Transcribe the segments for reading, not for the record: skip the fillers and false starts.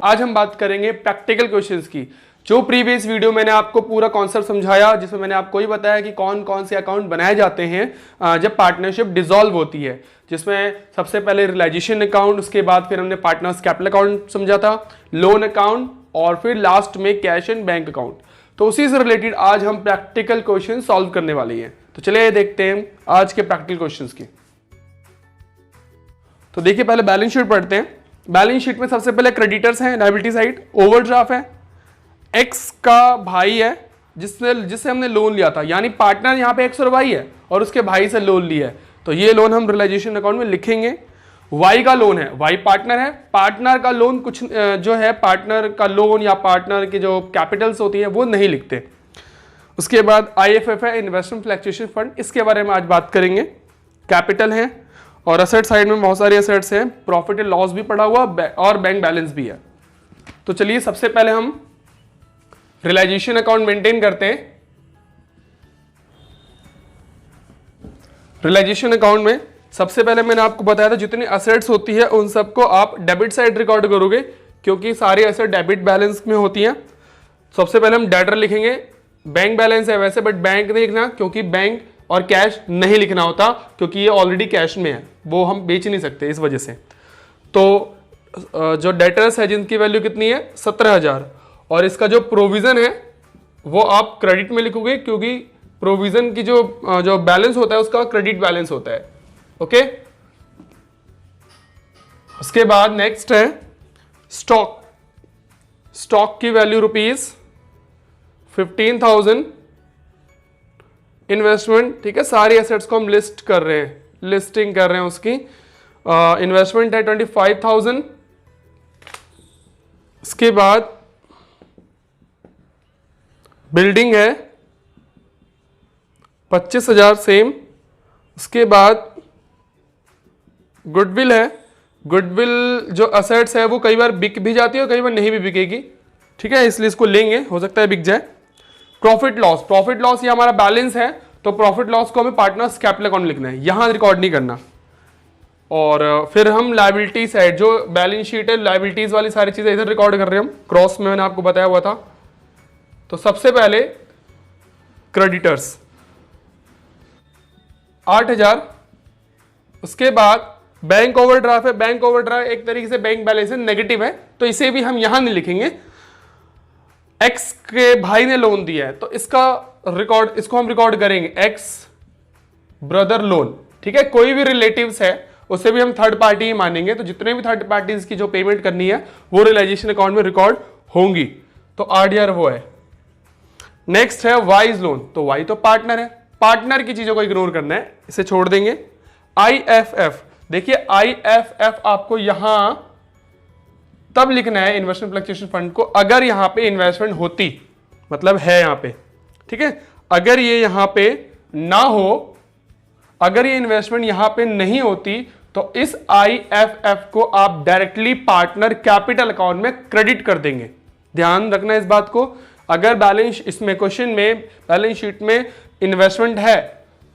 आज हम बात करेंगे प्रैक्टिकल क्वेश्चंस की। जो प्रीवियस वीडियो मैंने आपको पूरा कॉन्सेप्ट समझाया, जिसमें मैंने आपको ही बताया कि कौन कौन से अकाउंट बनाए जाते हैं जब पार्टनरशिप डिसॉल्व होती है, जिसमें सबसे पहले रियलाइजेशन अकाउंट, उसके बाद फिर हमने पार्टनर्स कैपिटल अकाउंट समझा था, लोन अकाउंट और फिर लास्ट में कैश एंड बैंक अकाउंट। तो उसी से रिलेटेड आज हम प्रैक्टिकल क्वेश्चन सॉल्व करने वाले हैं। तो चलिए देखते हैं आज के प्रैक्टिकल क्वेश्चंस की। तो देखिए पहले बैलेंस शीट पढ़ते हैं। बैलेंस शीट में सबसे पहले क्रेडिटर्स हैं, लायबिलिटी साइड, ओवरड्राफ्ट है, एक्स का भाई है जिससे हमने लोन लिया था, यानी पार्टनर यहाँ पे एक्स और वाई है और उसके भाई से लोन लिया है, तो ये लोन हम रियलाइजेशन अकाउंट में लिखेंगे। वाई का लोन है, वाई पार्टनर है, पार्टनर का लोन कुछ जो है पार्टनर का लोन या पार्टनर की जो कैपिटल्स होती है वो नहीं लिखते। उसके बाद IFF है, इन्वेस्टमेंट फ्लक्चुएशन फंड, इसके बारे में आज बात करेंगे। कैपिटल है और असेट साइड में बहुत सारे असेट्स हैं, प्रॉफिट एंड लॉस भी पड़ा हुआ और बैंक बैलेंस भी है। तो चलिए सबसे पहले हम रियलाइजेशन अकाउंट मेंटेन करते हैं। रियलाइजेशन अकाउंट में सबसे पहले मैंने आपको बताया था जितनी असेट्स होती है उन सबको आप डेबिट साइड रिकॉर्ड करोगे, क्योंकि सारी असेट डेबिट बैलेंस में होती हैं। सबसे पहले हम डेटर लिखेंगे, बैंक बैलेंस है वैसे, बट बैंक नहीं लिखना, क्योंकि बैंक और कैश नहीं लिखना होता, क्योंकि ये ऑलरेडी कैश में है, वो हम बेच नहीं सकते इस वजह से। तो जो डेटर्स है जिनकी वैल्यू कितनी है 17,000, और इसका जो प्रोविजन है वो आप क्रेडिट में लिखोगे, क्योंकि प्रोविजन की जो बैलेंस होता है उसका क्रेडिट बैलेंस होता है। ओके, उसके बाद नेक्स्ट है स्टॉक। स्टॉक की वैल्यू ₹15,000, इन्वेस्टमेंट, ठीक है, सारी एसेट्स को हम लिस्टिंग कर रहे हैं उसकी। इन्वेस्टमेंट है 25,000। उसके बाद बिल्डिंग है 25,000 सेम। उसके बाद गुडविल है, गुडविल जो असेट्स है वो कई बार बिक भी जाती है और कई बार नहीं भी बिकेगी, ठीक है, इसलिए इसको लेंगे, हो सकता है बिक जाए। प्रॉफिट लॉस, प्रॉफिट लॉस ये हमारा बैलेंस है, तो प्रॉफिट लॉस को हमें पार्टनर्स कैपिटल अकाउंट लिखना है, यहां रिकॉर्ड नहीं करना। और फिर हम लायबिलिटी साइड, जो बैलेंस शीट है लायबिलिटीज वाली सारी चीजें इधर रिकॉर्ड कर रहे हैं हम, क्रॉस में मैंने आपको बताया हुआ था। तो सबसे पहले क्रेडिटर्स 8,000। उसके बाद बैंक ओवरड्राफ्ट है, बैंक ओवरड्राफ्ट एक तरीके से बैंक बैलेंस है, नेगेटिव है, तो इसे भी हम यहां नहीं लिखेंगे। एक्स के भाई ने लोन दिया है, तो इसको हम रिकॉर्ड करेंगे एक्स ब्रदर लोन, ठीक है। कोई भी रिलेटिव्स है उसे भी हम थर्ड पार्टी ही मानेंगे, तो जितने भी थर्ड पार्टीज की जो पेमेंट करनी है वो रियलाइजेशन अकाउंट में रिकॉर्ड होंगी, तो 8,000 वो है। नेक्स्ट है वाइज लोन, तो वाई तो पार्टनर है, पार्टनर की चीजों को इग्नोर करना है, इसे छोड़ देंगे। IFF, देखिए IFF आपको यहां तब लिखना है इन्वेस्टमेंट फ्लक्चुएशन फंड को अगर यहां पे इन्वेस्टमेंट होती, मतलब है यहां पे, ठीक है। अगर ये यहां पे ना हो, अगर ये इन्वेस्टमेंट यहां पे नहीं होती, तो इस IFF को आप डायरेक्टली पार्टनर कैपिटल अकाउंट में क्रेडिट कर देंगे। ध्यान रखना इस बात को, अगर बैलेंस इसमें क्वेश्चन में बैलेंस शीट में इन्वेस्टमेंट है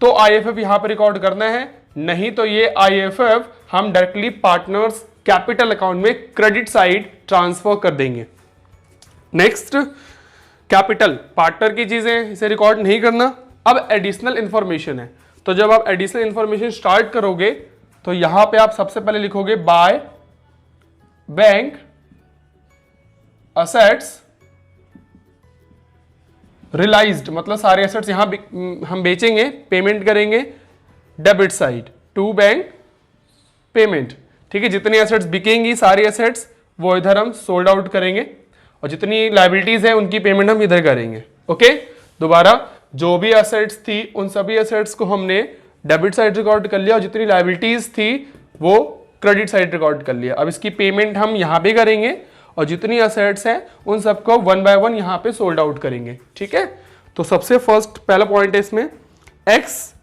तो IFF यहां पर रिकॉर्ड करना है, नहीं तो ये IFF हम डायरेक्टली पार्टनर्स कैपिटल अकाउंट में क्रेडिट साइड ट्रांसफर कर देंगे। नेक्स्ट कैपिटल, पार्टनर की चीजें, इसे रिकॉर्ड नहीं करना। अब एडिशनल इंफॉर्मेशन है, तो जब आप एडिशनल इंफॉर्मेशन स्टार्ट करोगे तो यहां पे आप सबसे पहले लिखोगे बाय बैंक असेट्स रियलाइज्ड, मतलब सारे एसेट्स यहां हम बेचेंगे, पेमेंट करेंगे debit side to bank payment, ठीक है। जितनी एसेट्स बिकेंगी सारी एसेट्स वो इधर हम सोल्ड आउट करेंगे, और जितनी लायबिलिटीज है उनकी पेमेंट हम इधर करेंगे। ओके, दोबारा जो भी एसेट्स थी उन सभी एसेट्स को हमने डेबिट साइड रिकॉर्ड कर लिया, और जितनी लायबिलिटीज थी वो क्रेडिट साइड रिकॉर्ड कर लिया। अब इसकी पेमेंट हम यहां पे करेंगे, और जितनी एसेट्स हैं उन सबको 1 बाय 1 यहां पे सोल्ड आउट करेंगे, ठीक है। तो सबसे फर्स्ट पहला पॉइंट है इसमें, एक्स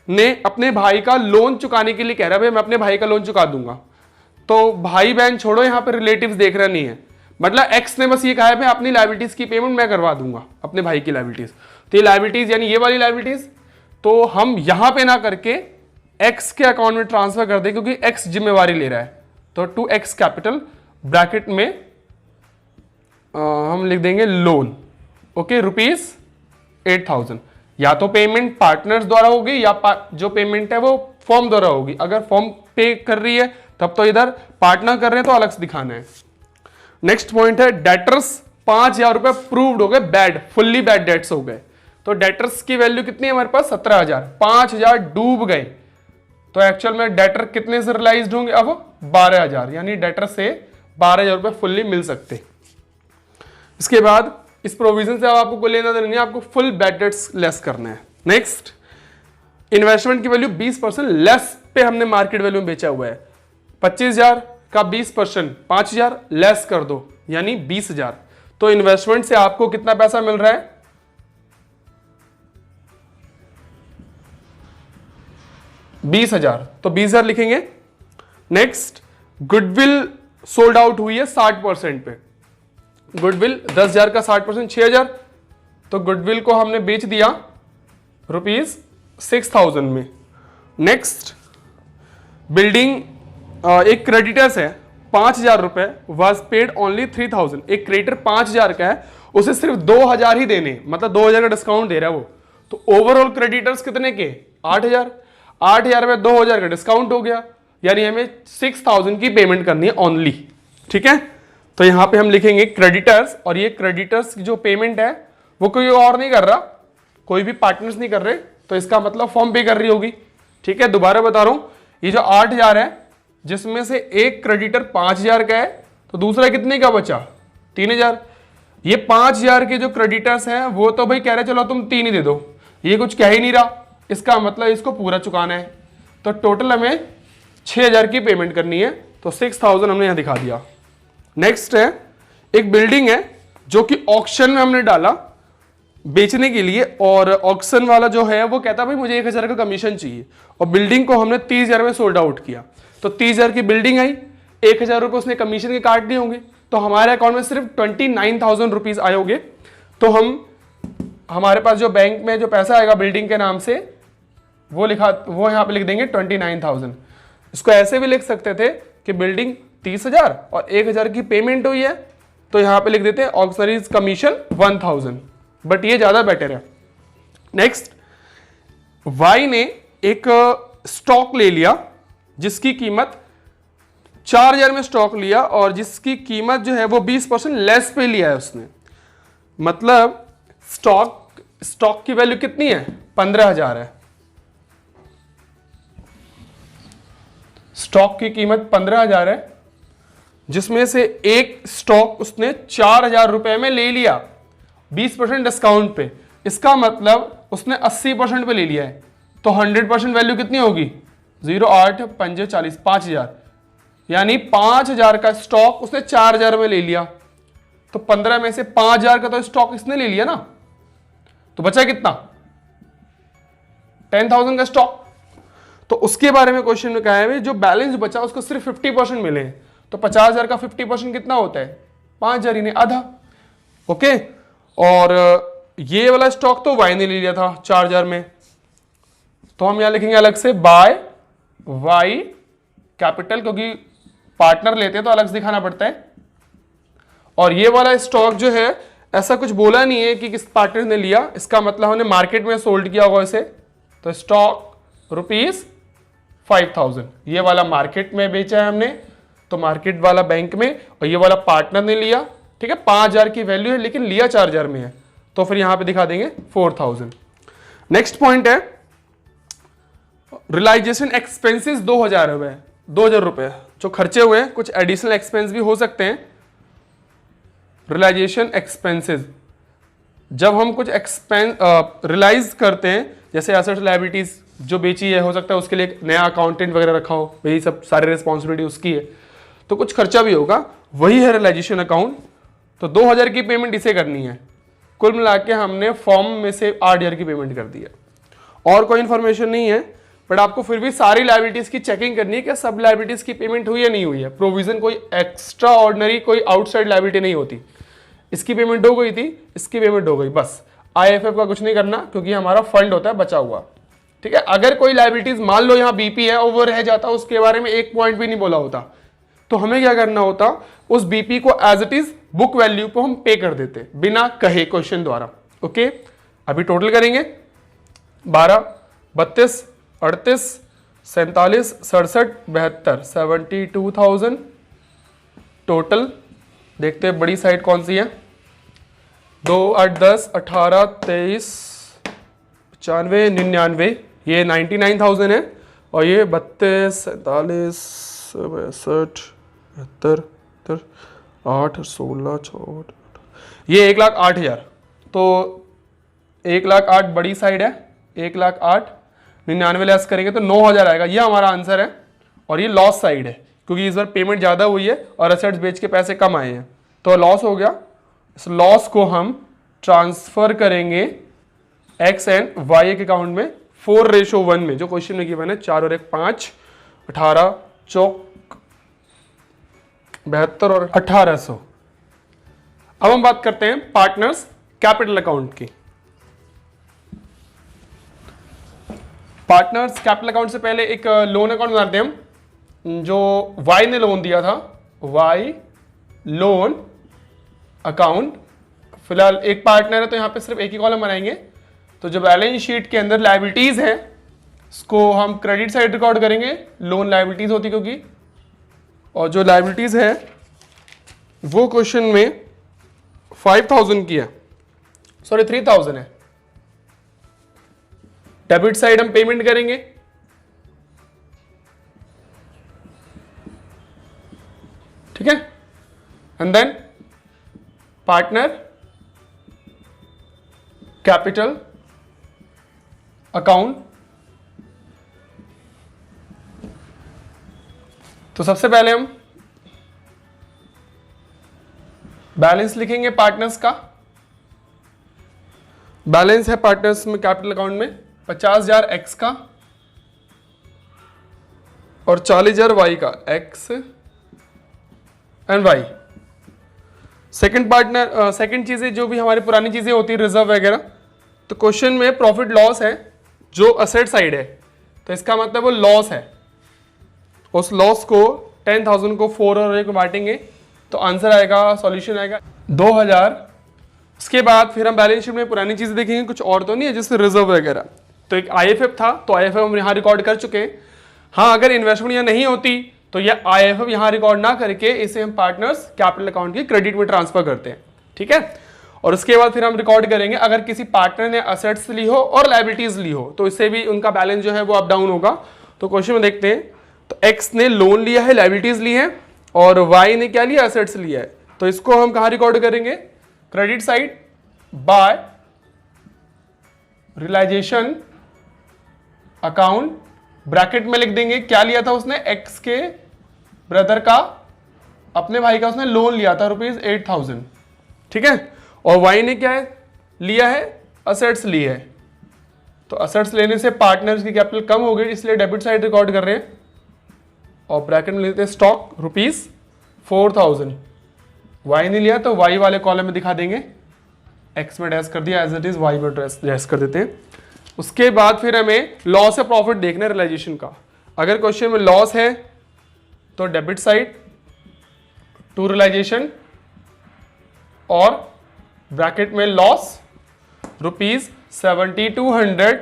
ने अपने भाई का लोन चुकाने के लिए कह रहा है, भाई मैं अपने भाई का लोन चुका दूंगा, तो भाई बहन छोड़ो, यहां पर रिलेटिव्स देख रहा नहीं है, मतलब एक्स ने बस ये कहा है भाई अपनी लायबिलिटीज की पेमेंट मैं करवा दूंगा अपने भाई की लायबिलिटीज, तो ये लायबिलिटीज यानी ये वाली लायबिलिटीज, तो हम यहां पे ना करके एक्स के अकाउंट में ट्रांसफर कर दे, क्योंकि एक्स जिम्मेवारी ले रहा है, तो टू एक्स कैपिटल ब्रैकेट में हम लिख देंगे लोन, ओके, ₹8,000। या तो पेमेंट पार्टनर्स द्वारा होगी या जो पेमेंट है वो फॉर्म द्वारा होगी। अगर फॉर्म पे कर रही है तब तो इधर पार्टनर कर रहे हैं तो अलग से दिखाना है। नेक्स्ट पॉइंट है डेटर्स 5,000 रुपए प्रूव्ड हो गए बैड, फुल्ली बैड डेट्स हो गए। तो डेटर्स की वैल्यू कितनी है हमारे पास 17,000, 5,000 डूब गए तो एक्चुअल में डेटर कितने से रियलाइज्ड होंगे अब 12,000, यानी डेटर से 12,000 रुपए फुल्ली मिल सकते। इसके बाद इस प्रोविजन से अब आपको कोई लेना देना नहीं, आपको फुल बैड डेट्स लेस करना है। नेक्स्ट, इन्वेस्टमेंट की वैल्यू 20% लेस पे हमने मार्केट वैल्यू में बेचा हुआ है। 25,000 का 20% 5,000 लेस कर दो यानी 20,000। तो इन्वेस्टमेंट से आपको कितना पैसा मिल रहा है 20,000, तो 20,000 लिखेंगे। नेक्स्ट, गुडविल सोल्ड आउट हुई है 60% पे। गुडविल 10,000 का 60% 6,000, तो गुडविल को हमने बेच दिया ₹6,000 में। नेक्स्ट, बिल्डिंग एक क्रेडिटर्स है 5,000 रुपए, वॉज पेड ओनली 3,000। एक क्रेडिटर 5,000 का है, उसे सिर्फ 2,000 ही देने, मतलब 2,000 का डिस्काउंट दे रहा है वो। तो ओवरऑल क्रेडिटर्स कितने के 8,000, 8,000 में 2,000 का डिस्काउंट हो गया, यानी हमें 6,000 की पेमेंट करनी है ओनली। ठीक है, तो यहां पे हम लिखेंगे क्रेडिटर्स, और ये क्रेडिटर्स की जो पेमेंट है वो कोई और नहीं कर रहा, कोई भी पार्टनर्स नहीं कर रहे, तो इसका मतलब फॉर्म पे कर रही होगी। ठीक है, दोबारा बता रहा हूं, ये जो 8,000 है जिसमें से एक क्रेडिटर 5,000 का है, तो दूसरा कितने का बचा 3,000। ये 5,000 के जो क्रेडिटर्स हैं वो तो भाई कह रहे चलो तुम 3 ही दे दो, ये कुछ कह ही नहीं रहा, इसका मतलब इसको पूरा चुकाना है। तो टोटल हमें 6,000 की पेमेंट करनी है, तो 6,000 हमने यहां दिखा दिया। नेक्स्ट है, एक बिल्डिंग है जो कि ऑक्शन में हमने डाला बेचने के लिए, और ऑक्शन वाला जो है वो कहता भाई मुझे 1,000 का कमीशन चाहिए, और बिल्डिंग को हमने 30,000 में सोल्ड आउट किया। तो 30,000 की बिल्डिंग आई, 1,000 रुपए उसने कमीशन के काट दिए होंगे, तो हमारे अकाउंट में सिर्फ 29,000 रुपीज आए होंगे। तो हमारे पास जो बैंक में जो पैसा आएगा बिल्डिंग के नाम से वो यहां पे लिख देंगे 29,000। इसको ऐसे भी लिख सकते थे कि बिल्डिंग 30,000 और 1,000 की पेमेंट हुई है, तो यहां पे लिख देते हैं ऑक्शनरीज कमीशन 1,000, बट ये ज्यादा बेटर है। नेक्स्ट, वाई ने एक स्टॉक ले लिया जिसकी कीमत 4,000 में स्टॉक लिया, और जिसकी कीमत जो है वो 20% लेस पे लिया है उसने। मतलब स्टॉक की वैल्यू कितनी है 15,000 है, स्टॉक की कीमत 15,000 है, जिसमें से एक स्टॉक उसने 4,000 रुपए में ले लिया 20% डिस्काउंट पे। इसका मतलब उसने 80% पे ले लिया है, तो 100% वैल्यू कितनी होगी 0,8 5 40 5,000, यानी 5,000 का स्टॉक उसने 4,000 में ले लिया। तो 15 में से 5,000 का तो स्टॉक इसने ले लिया ना, तो बचा कितना 10,000 का स्टॉक। तो उसके बारे में क्वेश्चन में कहा है जो बैलेंस बचा उसको सिर्फ 50% मिले, तो 50,000 का 50% कितना होता है 5,000 यानी आधा। ओके, और ये वाला स्टॉक तो वाई ने ले लिया था 4,000 में, तो हम यहां लिखेंगे अलग से बाय वाई कैपिटल, क्योंकि पार्टनर लेते हैं तो अलग से दिखाना पड़ता है। और ये वाला स्टॉक जो है ऐसा कुछ बोला नहीं है कि किस पार्टनर ने लिया, इसका मतलब हमने मार्केट में सोल्ड किया होगा इसे। तो स्टॉक ₹5,000 ये वाला मार्केट में बेचा है हमने, तो मार्केट वाला बैंक में, और ये वाला पार्टनर ने लिया। ठीक है, 5,000 की वैल्यू है लेकिन लिया 4,000 में है, तो फिर यहां पे दिखा देंगे 4,000। नेक्स्ट पॉइंट है रियलाइजेशन एक्सपेंसेस 2,000 रुपए जो खर्चे हुए हैं, कुछ एडिशनल एक्सपेंस भी हो सकते हैं। रियलाइजेशन एक्सपेंसेस, जब हम कुछ एक्सपेंस रियलाइज करते हैं, जैसे एसेट्स लायबिलिटीज जो बेची है, हो सकता है उसके लिए एक नया अकाउंटेंट वगैरह रखा हो, वही सब सारी रिस्पॉन्सिबिलिटी उसकी है, तो कुछ खर्चा भी होगा, वही है रियलाइजेशन अकाउंट। तो 2,000 की पेमेंट इसे करनी है। कुल मिला के हमने फॉर्म में से 8,000 की पेमेंट कर दी है। और कोई इंफॉर्मेशन नहीं है, बट आपको फिर भी सारी लायबिलिटीज की चेकिंग करनी है कि सब लायबिलिटीज की पेमेंट हुई या नहीं हुई है। प्रोविजन कोई एक्स्ट्रा ऑर्डिनरी कोई आउटसाइड लायबिलिटी नहीं होती। इसकी पेमेंट हो गई थी, इसकी पेमेंट हो गई, बस। IFF का कुछ नहीं करना क्योंकि हमारा फंड होता है बचा हुआ। ठीक है, अगर कोई लायबिलिटीज मान लो यहाँ बीपी है और वो रह जाता, उसके बारे में एक पॉइंट भी नहीं बोला होता, तो हमें क्या करना होता, उस बीपी को as it is book value को हम पे कर देते बिना कहे क्वेश्चन द्वारा। ओके, अभी टोटल करेंगे 12, 32, 38, 47, 67, 72, 72,000 टोटल। देखते हैं बड़ी साइड कौन सी है। 2, 8, 10, 18, 23, 95, 99, ये 99,000 है। और ये 32, 47, 62, 73, 8, 16, 64, ये 1,08,000। तो 1,08,000 बड़ी साइड है, 1,08,000, 99 लेस करेंगे तो 9,000 आएगा। ये हमारा आंसर है। और ये लॉस साइड है क्योंकि इस बार पेमेंट ज़्यादा हुई है और एसेट्स बेच के पैसे कम आए हैं, तो लॉस हो गया। इस लॉस को हम ट्रांसफर करेंगे एक्स एंड वाई के अकाउंट में 4:1 में, जो क्वेश्चन में गिवन है। 4 और 1 5, 18 चौक 72 और 1800। अब हम बात करते हैं पार्टनर्स कैपिटल अकाउंट की। पार्टनर्स कैपिटल अकाउंट से पहले एक लोन अकाउंट बनाते हैं हम, जो वाई ने लोन दिया था, वाई लोन अकाउंट। फिलहाल एक पार्टनर है तो यहां पे सिर्फ एक ही कॉलम बनाएंगे। तो जो बैलेंस शीट के अंदर लायबिलिटीज है इसको हम क्रेडिट साइड रिकॉर्ड करेंगे, लोन लायबिलिटीज होती क्योंकि। और जो लायबिलिटीज है वो क्वेश्चन में 5,000 की है, सॉरी 3,000 है। डेबिट साइड हम पेमेंट करेंगे, ठीक है। And then partner capital account. तो सबसे पहले हम बैलेंस लिखेंगे पार्टनर्स का। बैलेंस है पार्टनर्स में कैपिटल अकाउंट में 50,000 एक्स का और 40,000 वाई का, X and Y. Second partner second चीजें जो भी हमारी पुरानी चीजें होती है, रिजर्व वगैरह। तो क्वेश्चन में प्रॉफिट लॉस है जो असेट साइड है, तो इसका मतलब वो लॉस है। उस लॉस को 10,000 को 4 और 1 बांटेंगे तो आंसर आएगा, सॉल्यूशन आएगा 2,000। उसके बाद फिर हम बैलेंस शीट में पुरानी चीजें देखेंगे, कुछ और तो नहीं है जैसे रिजर्व वगैरह। तो एक IFF था, तो IFF हम यहाँ रिकॉर्ड कर चुके हैं। हाँ, अगर इन्वेस्टमेंट यहाँ नहीं होती तो ये IFF यहाँ रिकॉर्ड ना करके इसे हम पार्टनर्स कैपिटल अकाउंट के क्रेडिट में ट्रांसफर करते हैं, ठीक है। और उसके बाद फिर हम रिकॉर्ड करेंगे अगर किसी पार्टनर ने असेट्स ली हो और लायबिलिटीज ली हो तो इससे भी उनका बैलेंस जो है वो अप डाउन होगा। तो क्वेश्चन में देखते हैं, तो एक्स ने लोन लिया है, लायबिलिटीज ली है, और वाई ने क्या लिया, असेट्स लिया है। तो इसको हम कहाँ रिकॉर्ड करेंगे, credit side by realisation account. Bracket में लिख देंगे क्या लिया था उसने, एक्स के ब्रदर का, अपने भाई का उसने लोन लिया था ₹8,000, ठीक है। और वाई ने क्या है लिया है, असेट्स ली है। तो असेट्स लेने से पार्टनर्स की कैपिटल कम हो गई, इसलिए डेबिट साइड रिकॉर्ड कर रहे हैं। और ब्रैकेट में लेते हैं स्टॉक ₹4,000। वाई ने लिया तो वाई वाले कॉलम में दिखा देंगे, एक्स में डैश कर दिया एज इट इज, वाई में डैश कर देते हैं। उसके बाद फिर हमें लॉस या प्रॉफिट देखना है रियलाइजेशन का। अगर क्वेश्चन में लॉस है तो डेबिट साइड टू रियलाइजेशन और ब्रैकेट में लॉस ₹7,200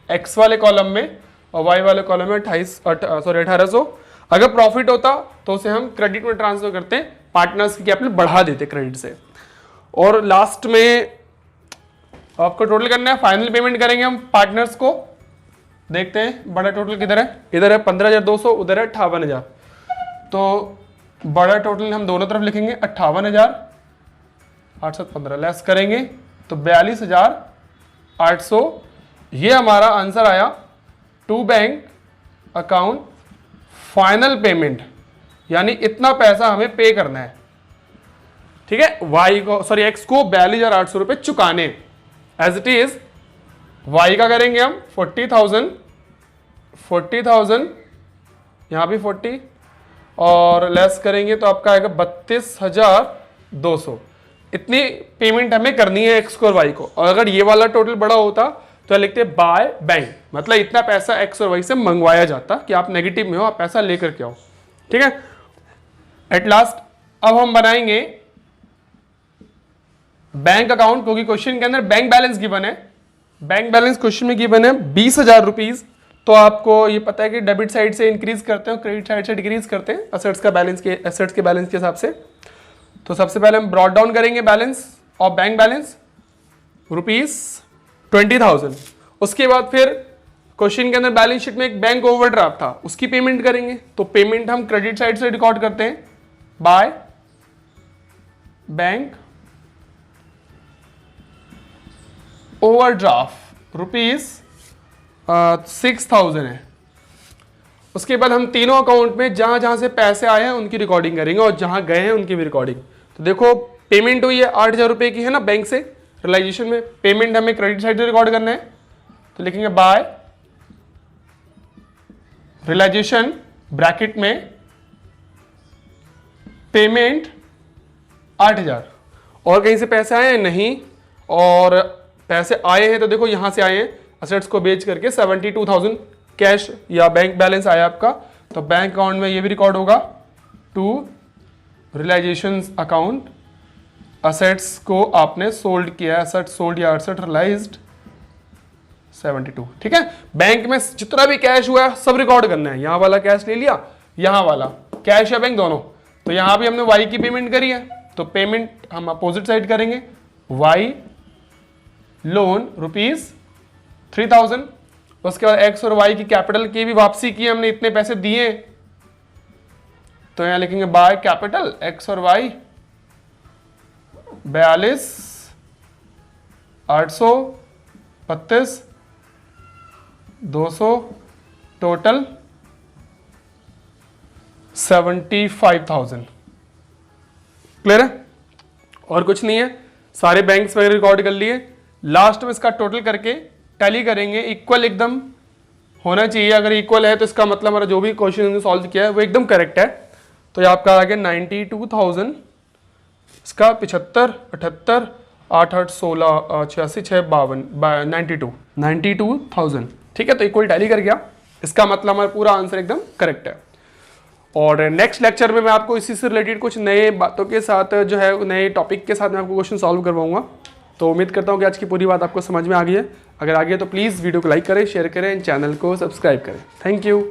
एक्स वाले कॉलम में और वाई वाले कॉलम में 1800। अगर प्रॉफिट होता तो उसे हम क्रेडिट में ट्रांसफर करते हैं, पार्टनर्स की कैपिटल बढ़ा देते क्रेडिट से। और लास्ट में आपको टोटल करना है, फाइनल पेमेंट करेंगे हम पार्टनर्स को। देखते हैं बड़ा टोटल किधर है, इधर है 15,200, उधर है 58,000। तो बड़ा टोटल हम दोनों तरफ लिखेंगे 58,000, 815 लेस करेंगे तो 42,800। ये हमारा आंसर आया to bank account final payment, यानी इतना पैसा हमें पे करना है, ठीक है। वाई को सॉरी एक्स को 42,800 रुपए चुकाने एज इट इज। वाई का करेंगे हम 40,000 यहां भी 40 और लेस करेंगे तो आपका आएगा 32,200। इतनी पेमेंट हमें करनी है एक्स को और वाई को। और अगर ये वाला टोटल बड़ा होता तो लिखते बाय बैंक, मतलब इतना पैसा एक्स और वाई से मंगवाया जाता कि आप नेगेटिव में हो, आप पैसा लेकर के आओ, ठीक है। एट लास्ट अब हम बनाएंगे बैंक अकाउंट, क्योंकि क्वेश्चन के अंदर बैंक बैलेंस गिवन है, बैंक बैलेंस क्वेश्चन में गिवन है 20,000 रुपीज। तो आपको ये पता है कि डेबिट साइड से इंक्रीज करते हैं और क्रेडिट साइड से डिक्रीज करते हैं एसेट्स के बैलेंस के हिसाब से। तो सबसे पहले हम ब्रॉट डाउन करेंगे बैलेंस ऑफ बैंक बैलेंस ₹20,000। उसके बाद फिर क्वेश्चन के अंदर बैलेंस शीट में एक बैंक ओवरड्राफ्ट था, उसकी पेमेंट करेंगे। तो पेमेंट हम क्रेडिट साइड से रिकॉर्ड करते हैं बाय बैंक ओवरड्राफ्ट ₹6,000 है। उसके बाद हम तीनों अकाउंट में जहां जहां से पैसे आए हैं उनकी रिकॉर्डिंग करेंगे और जहां गए हैं उनकी भी रिकॉर्डिंग। तो देखो पेमेंट हुई है 8,000 रुपए की है ना बैंक से रियलाइजेशन में, पेमेंट हमें क्रेडिट साइड से रिकॉर्ड करना है। तो लिखेंगे बाय रियलाइजेशन ब्रैकेट में पेमेंट 8,000। और कहीं से पैसे आए हैं नहीं, और पैसे आए हैं तो देखो यहां से आए हैं असेट्स को बेच करके 72,000 कैश या बैंक बैलेंस आया आपका। तो बैंक अकाउंट में ये भी रिकॉर्ड होगा टू रियलाइजेशन अकाउंट, असेट्स को आपने सोल्ड किया, असेट सोल्ड या असेट रियलाइज्ड 72। ठीक है, बैंक में जितना भी कैश हुआ है सब रिकॉर्ड करना है। यहां वाला कैश ले लिया, यहां वाला कैश या बैंक दोनों। तो यहां भी हमने वाई की पेमेंट करी है, तो पेमेंट हम अपोजिट साइड करेंगे, वाई लोन ₹3,000। उसके बाद एक्स और वाई की कैपिटल की भी वापसी की, हमने इतने पैसे दिए। तो यहां लिखेंगे बाय कैपिटल एक्स और वाई 42, 832, 200, टोटल 75,000। क्लियर है? और कुछ नहीं है, सारे बैंक्स वगैरह रिकॉर्ड कर लिए। लास्ट में इसका टोटल करके टैली करेंगे, इक्वल एकदम होना चाहिए। अगर इक्वल है तो इसका मतलब हमारा जो भी क्वेश्चन सॉल्व किया है वो एकदम करेक्ट है। तो ये आपका आ गया 92,000, इसका 75, 78, 8, 8, 16, 86, 6, 52, 92,000। ठीक है, तो इक्वल टैली कर गया, इसका मतलब हमारा पूरा आंसर एकदम करेक्ट है। और नेक्स्ट लेक्चर में मैं आपको इसी से रिलेटेड कुछ नए बातों के साथ जो है नए टॉपिक के साथ मैं आपको क्वेश्चन सॉल्व करवाऊंगा। तो उम्मीद करता हूँ कि आज की पूरी बात आपको समझ में आ गई है। अगर आ गई है तो प्लीज़ वीडियो को लाइक करें, शेयर करें, चैनल को सब्सक्राइब करें। Thank you.